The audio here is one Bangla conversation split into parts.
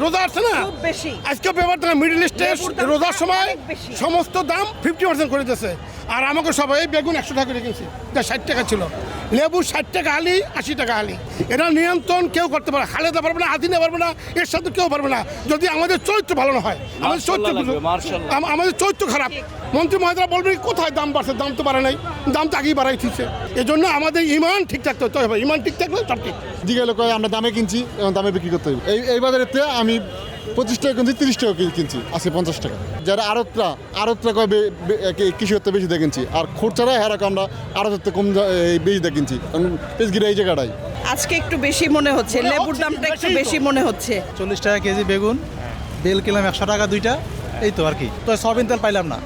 রোজা আসছে না, আজকে ব্যাপারটা মিডল ইস্টে রোজার সময় সমস্ত দাম 50% করে দিয়েছে। আর আমাকে সবাই বেগুন 100 টাকা করে কিনছে, যা 60 টাকা ছিল। লেবু 60 টাকা হালি, 80 টাকা হালি। এটা নিয়ন্ত্রণ কেউ করতে পারে, খালেদা পারবে না, আদিনা পারবে না, এর সাথে কেউ পারবে না, যদি আমাদের চরিত্র ভালো না হয়। আমাদের চরিত্র খারাপ। মন্ত্রী মহোদয়রা বলবেন কোথায় দাম বাড়ছে, দাম তো বাড়ে নাই, দাম তো আগেই বাড়াইছে। এজন্য আমাদের ইমান ঠিক থাকতে হবে, ইমান ঠিক থাকলে সব ঠিক। দিকে লোক আমরা দামে কিনছি এবং দামে বিক্রি করতে হবে। এই বাজারেতে আমি 25 টাকা কিনছি, 30 টাকা কিনছি, আছে 50 টাকা। যারা আড়তরা কয় কৃষি হতে বেশি দিয়ে কিনছি, আর খুচরা হেরাকে আমরা আড়ততে কম বেশি দিয়ে কিনছি, পেজগিরা এই জায়গাটাই। আজকে একটু বেশি মনে হচ্ছে, লেবুর দামটা একটু বেশি মনে হচ্ছে। 40 টাকা কেজি বেগুন, বেল কিনলাম 100 টাকা দুইটা, এই তো আর কি। তো সয়াবিন তেল পাইলাম না,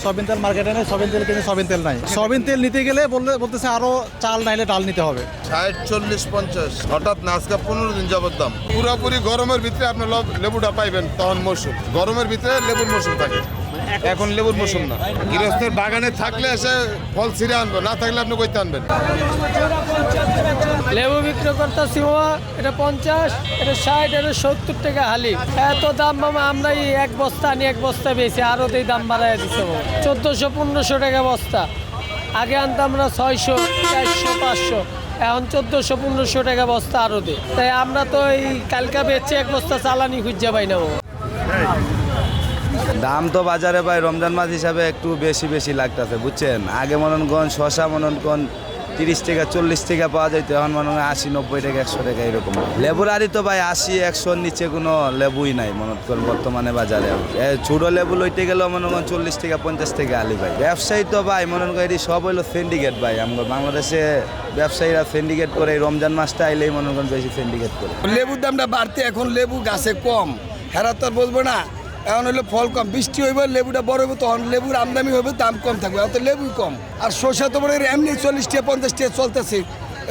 সয়াবিন তেল মার্কেটে নেই, সয়াবিন তেল কিনে সয়াবিন তেল নাই। সয়াবিন তেল নিতে গেলে বলতেছে আরো চাল নাইলে ডাল নিতে হবে। 60, 40, 50 হঠাৎ না, আজকে 15 দিন যাবত দাম। পুরোপুরি গরমের ভিতরে আপনি লেবুটা পাইবেন, তখন মৌসুম। গরমের ভিতরে লেবুর মৌসুম থাকে, এখন লেবুর মৌসুম না। গৃহস্থের বাগানে থাকলে এসে ফল ছিঁড়ে আনবো, না থাকলে আপনি কইতে আনবেন। লেবু বিক্রি করতেছি এটা 50, এটা 60, এটা 70 টাকা হালি। এত দাম মামা, আমরা এক বস্তা আনি, এক বস্তা বেশি আরো দাম বাড়াই দিচ্ছে 1400-1500 টাকা বস্তা। আগে আনতাম আমরা 600, 400, 500, এখন 1400-1500 টাকা বস্তা আরো দেয়। তাই আমরা তো এই কালকা বেচে এক বস্তা চালানি খুঁজে পাই না। দাম তো বাজারে ভাই রমজান মাস হিসাবে একটু বেশি লাগতেছে, বুঝছেন। আগে মননগণ শশা 30 টাকা 40 টাকা পাওয়া যাইতো, এখন মনে হয় 80-90 টাকা 100 টাকা এরকম। লেবুর আড়ি তো ভাই 80-100-র নিচে কোনো লেবুই নাই মনে করেন বর্তমানে বাজারে। ছোটো লেবু লইতে গেলেও মনে করেন 40 টাকা 50 টাকা আলি ভাই। ব্যবসায়ী তো ভাই মনে করেন এটি সব হইলো সিন্ডিকেট ভাই। আমরা বাংলাদেশে ব্যবসায়ীরা সিন্ডিকেট করে, এই রমজান মাসটা আইলেই মনে করেন বেশি সিন্ডিকেট করে। লেবুর দামটা বাড়তে, এখন লেবু গাছে কম, হেরা তো আর বলবো না। এখন হলো ফল কম, বৃষ্টি হইব, লেবুটা বড় হইব, তখন লেবুর আমদানি হবে, দাম কম থাকবে। অত লেবুই কম। আর শসা তো মনে করেন এমনি 40 টাকা 50 টাকা চলতেছে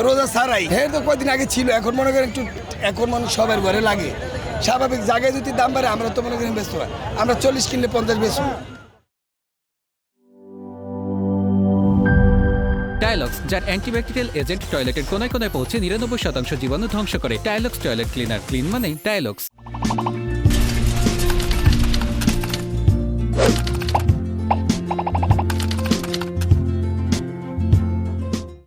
রোজা ছাড়াই। হ্যাঁ, তো কয়দিন আগে ছিল, এখন মনে করেন একটু, এখন মানুষ সবার ঘরে লাগে। স্বাভাবিক জায়গায় যদি দাম বাড়ে, আমরা তো মনে করেন ব্যস্ত হয়, আমরা 40 কিনলে 50 বেচবো। টাইলক্স, যার অ্যান্টিব্যাকটেরিয়াল এজেন্ট টয়লেটের কোনায় কোনায় পৌঁছে 99% জীবাণু ধ্বংস করে। টাইলক্স টয়লেট ক্লিনার, ক্লিন মানে টাইলক্স।